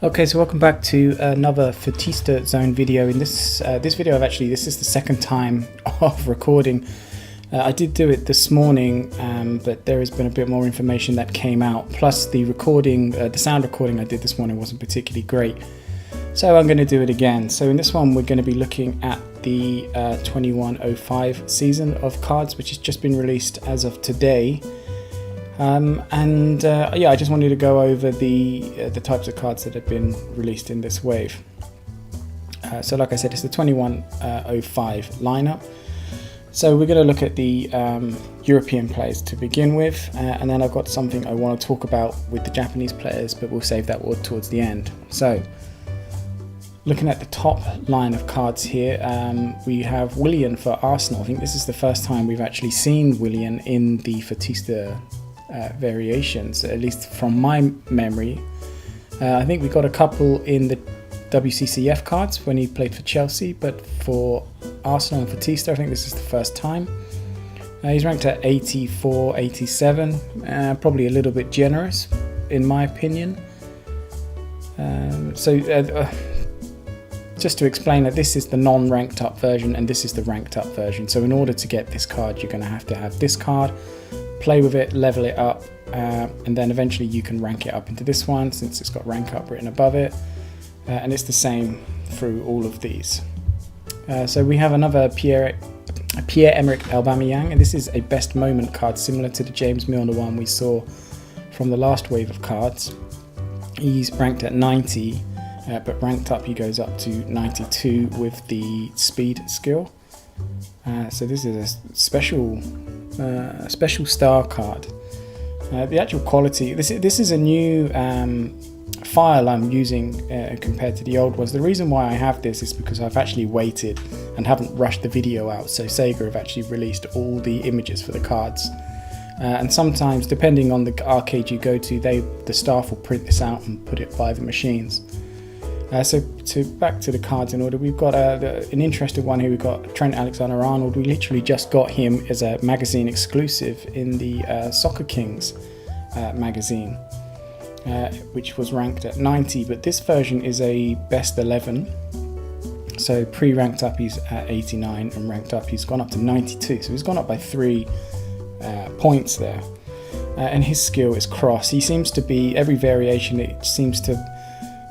Okay, so welcome back to another Footistazone video. In this video, this is the second time of recording. I did do it this morning, but there has been a bit more information that came out. Plus, the recording, the sound recording I did this morning wasn't particularly great, so I'm going to do it again. So in this one, we're going to be looking at the 2105 season of cards, which has just been released as of today. Yeah, I just wanted to go over the types of cards that have been released in this wave. So like I said, it's the 2105 lineup. So we're going to look at the European players to begin with, and then I've got something I want to talk about with the Japanese players, but we'll save that word towards the end. So looking at the top line of cards here, we have Willian for Arsenal. I think this is the first time we've actually seen Willian in the Footista variations, at least from my memory. I think we got a couple in the WCCF cards when he played for Chelsea, but for Arsenal and Footista, I think this is the first time. He's ranked at 84, 87, probably a little bit generous in my opinion. Just to explain that this is the non-ranked up version and this is the ranked up version. So in order to get this card, you're going to have this card, play with it, level it up, and then eventually you can rank it up into this one since it's got rank up written above it, and it's the same through all of these. So we have another Pierre-Emerick Aubameyang, and this is a best moment card similar to the James Milner one we saw from the last wave of cards. He's ranked at 90, but ranked up he goes up to 92 with the speed skill. So this is a special star card. The actual quality, this is a new file I'm using compared to the old ones. The reason why I have this is because I've actually waited and haven't rushed the video out. So SEGA have actually released all the images for the cards, and sometimes depending on the arcade you go to, the staff will print this out and put it by the machines. So back to the cards in order, we've got an interesting one here. We've got Trent Alexander-Arnold. We literally just got him as a magazine exclusive in the Soccer Kings magazine, which was ranked at 90, but this version is a best 11. So pre-ranked up he's at 89 and ranked up he's gone up to 92, so he's gone up by 3 points there. And his skill is cross. He seems to be, every variation it seems to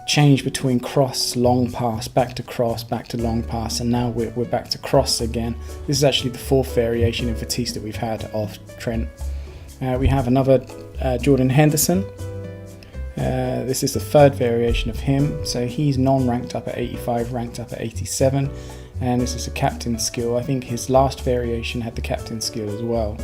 change between cross, long pass, back to cross, back to long pass, and now we're back to cross again. This is actually the 4th variation in Footista we've had of Trent. We have another Jordan Henderson. This is the 3rd variation of him, so he's non-ranked up at 85, ranked up at 87, and this is a captain skill. I think his last variation had the captain skill as well.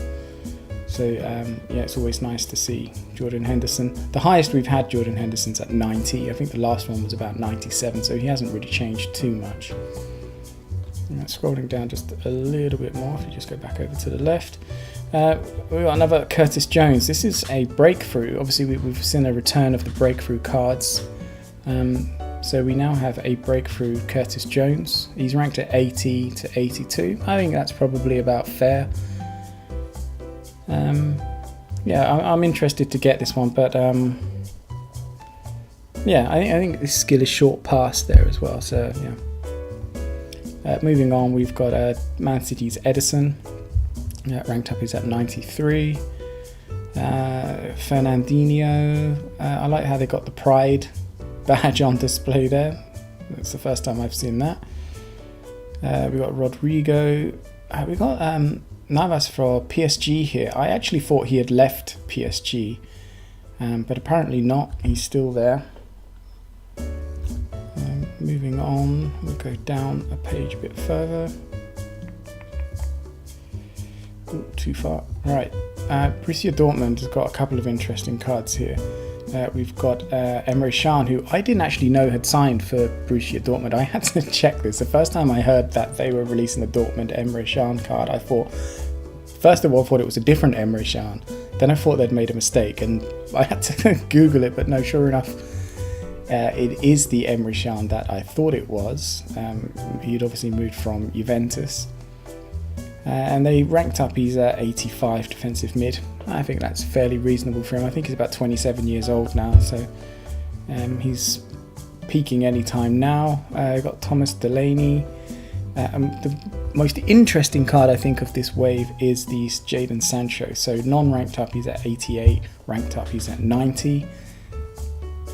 So yeah, it's always nice to see Jordan Henderson. The highest we've had Jordan Henderson's at 90. I think the last one was about 97, so he hasn't really changed too much. Scrolling down just a little bit more, if you just go back over to the left, we've got another Curtis Jones. This is a breakthrough. Obviously we've seen a return of the breakthrough cards. So we now have a breakthrough Curtis Jones. He's ranked at 80 to 82. I think that's probably about fair. Yeah, I'm interested to get this one, but yeah, I think this skill is short pass there as well. So yeah. Moving on, we've got Man City's Edison. Ranked up is at 93. Fernandinho. I like how they got the Pride badge on display there. That's the first time I've seen that. We got Rodrigo. We got Navas for PSG here. I actually thought he had left PSG, but apparently not. He's still there. Moving on, we'll go down a page a bit further. Ooh, too far. Right, Borussia Dortmund has got a couple of interesting cards here. We've got Emre Can, who I didn't actually know had signed for Borussia Dortmund. I had to check this. The first time I heard that they were releasing the Dortmund Emre Can card, I thought, first of all, I thought it was a different Emre Can. Then I thought they'd made a mistake, and I had to Google it, but no, sure enough, it is the Emre Can that I thought it was. He'd obviously moved from Juventus. And they ranked up, he's at 85 defensive mid. I think that's fairly reasonable for him. I think he's about 27 years old now, so he's peaking anytime now. We've got Thomas Delaney. The most interesting card I think of this wave is these Jadon Sancho. So non-ranked up he's at 88, ranked up he's at 90.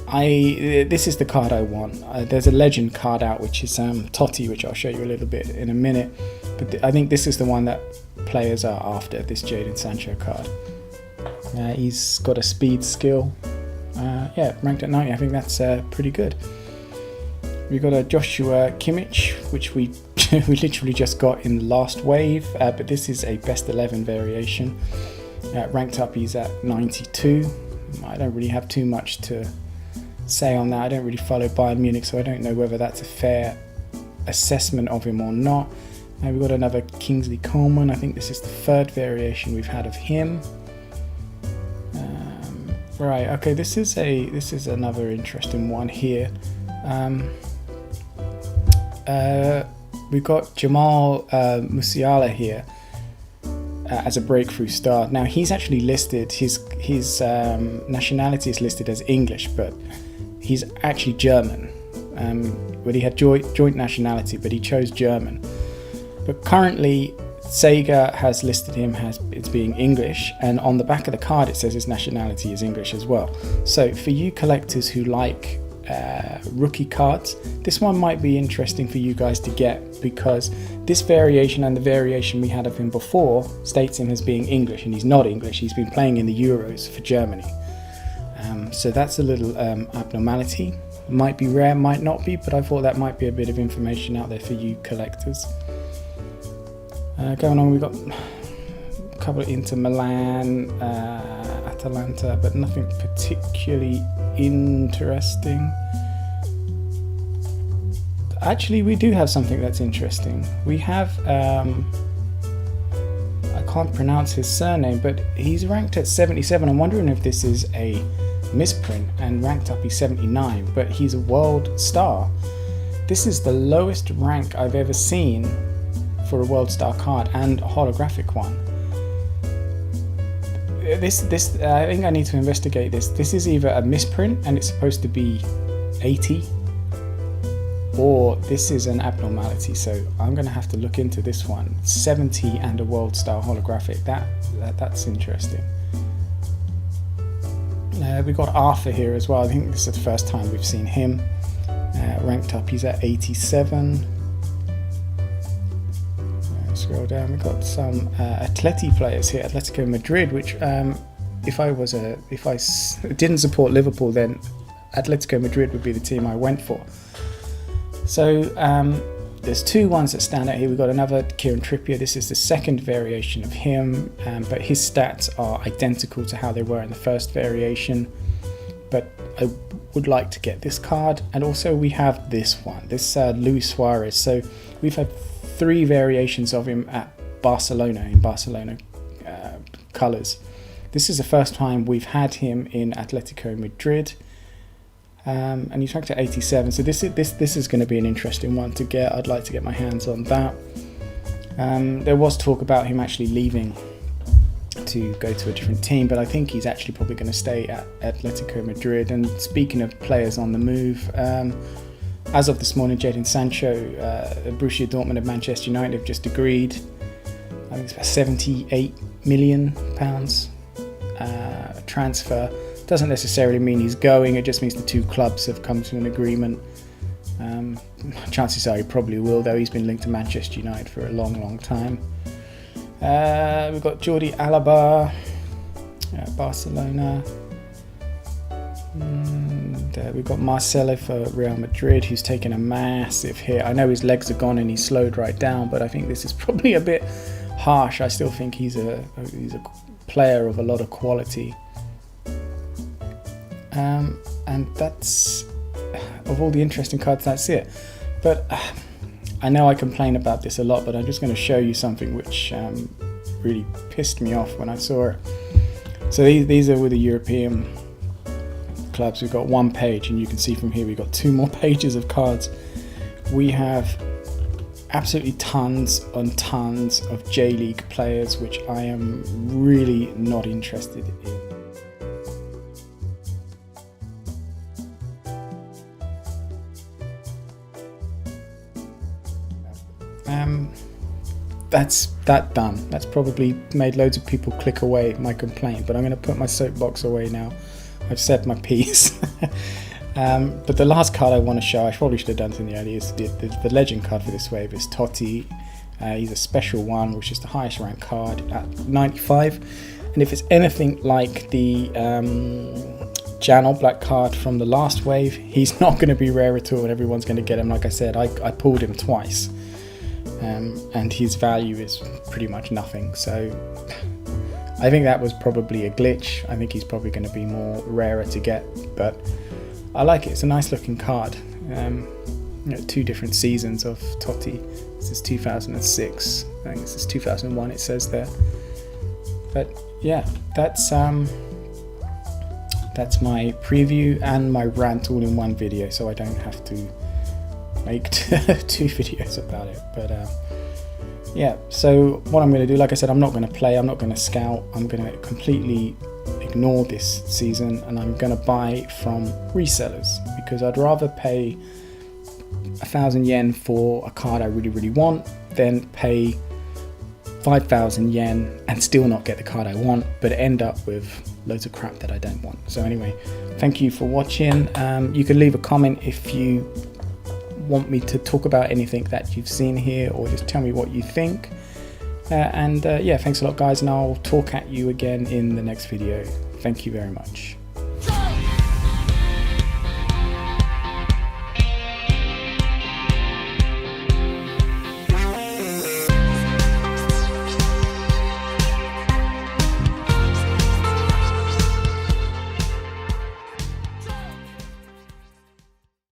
This is the card I want. There's a legend card out which is Totti, which I'll show you a little bit in a minute. But I think this is the one that players are after, this Jadon Sancho card. He's got a speed skill. Yeah, ranked at 90. I think that's pretty good. We've got a Joshua Kimmich, which we literally just got in the last wave, but this is a best 11 variation. Ranked up he's at 92. I don't really have too much to say on that. I don't really follow Bayern Munich, so I don't know whether that's a fair assessment of him or not. We've got another Kingsley Coman. I think this is the third variation we've had of him. Right, okay, this is another interesting one here. We've got Jamal Musiala here as a breakthrough star. Now he's actually listed, his nationality is listed as English, but he's actually German. But he had joint nationality, but he chose German. But currently SEGA has listed him as being English, and on the back of the card it says his nationality is English as well. So for you collectors who like rookie cards, this one might be interesting for you guys to get, because this variation and the variation we had of him before states him as being English, and he's not English. He's been playing in the Euros for Germany. So that's a little abnormality. Might be rare, might not be, but I thought that might be a bit of information out there for you collectors. Going on, we've got a couple of Inter Milan, Atalanta, but nothing particularly interesting. Actually, we do have something that's interesting. We have, I can't pronounce his surname, but he's ranked at 77. I'm wondering if this is a misprint, and ranked up he's 79, but he's a world star. This is the lowest rank I've ever seen for a world star card, and a holographic one. This I think I need to investigate this. This is either a misprint and it's supposed to be 80, or this is an abnormality. So I'm going to have to look into this one. 70 and a world star holographic. That's interesting. We've got Arthur here as well. I think this is the first time we've seen him. Ranked up, he's at 87. Scroll down, we've got some Atleti players here, Atletico Madrid, which if I didn't support Liverpool, then Atletico Madrid would be the team I went for. So there's two ones that stand out here. We've got another Kieran Trippier. This is the second variation of him, but his stats are identical to how they were in the first variation. But I would like to get this card, and also we have this one, this Luis Suarez. So we've had 3 variations of him at Barcelona, in Barcelona colours. This is the first time we've had him in Atletico Madrid, and he's ranked at 87. So this is going to be an interesting one to get. I'd like to get my hands on that. There was talk about him actually leaving to go to a different team, but I think he's actually probably going to stay at Atletico Madrid. And speaking of players on the move, as of this morning, Jadon Sancho, Borussia Dortmund and Manchester United have just agreed, I think it's about £78 million transfer. Doesn't necessarily mean he's going, it just means the two clubs have come to an agreement. Chances are he probably will, though. He's been linked to Manchester United for a long time. We've got Jordi Alba, Barcelona. We've got Marcelo for Real Madrid, who's taken a massive hit. I know his legs are gone and he's slowed right down, but I think this is probably a bit harsh. I still think he's a player of a lot of quality. And that's, of all the interesting cards, that's it. But I know I complain about this a lot, but I'm just going to show you something which really pissed me off when I saw it. So these are with the European clubs. We've got one page, and you can see from here we've got 2 more pages of cards. We have absolutely tons and tons of J-League players, which I am really not interested in. that's that done. That's probably made loads of people click away my complaint, but I'm going to put my soapbox away now. I've said my piece. But the last card I want to show, I probably should have done it in the earlier, is the legend card for this wave is Totti. He's a special one, which is the highest ranked card at 95. And if it's anything like the Janel black card from the last wave, he's not going to be rare at all and everyone's going to get him. Like I said, I pulled him twice. And his value is pretty much nothing. So I think that was probably a glitch. I think he's probably going to be more rarer to get, but I like it. It's a nice looking card. Two different seasons of Totti. This is 2006. I think this is 2001. It says there. But yeah, that's my preview and my rant all in one video, so I don't have to make 2 videos about it. But yeah, so what I'm going to do, like I said, I'm not going to play, I'm not going to scout, I'm going to completely ignore this season, and I'm going to buy from resellers, because I'd rather pay 1,000 yen for a card I really want than pay 5,000 yen and still not get the card I want, but end up with loads of crap that I don't want. So anyway, thank you for watching. You can leave a comment if you want me to talk about anything that you've seen here, or just tell me what you think. Yeah, thanks a lot guys, and I'll talk at you again in the next video. Thank you very much.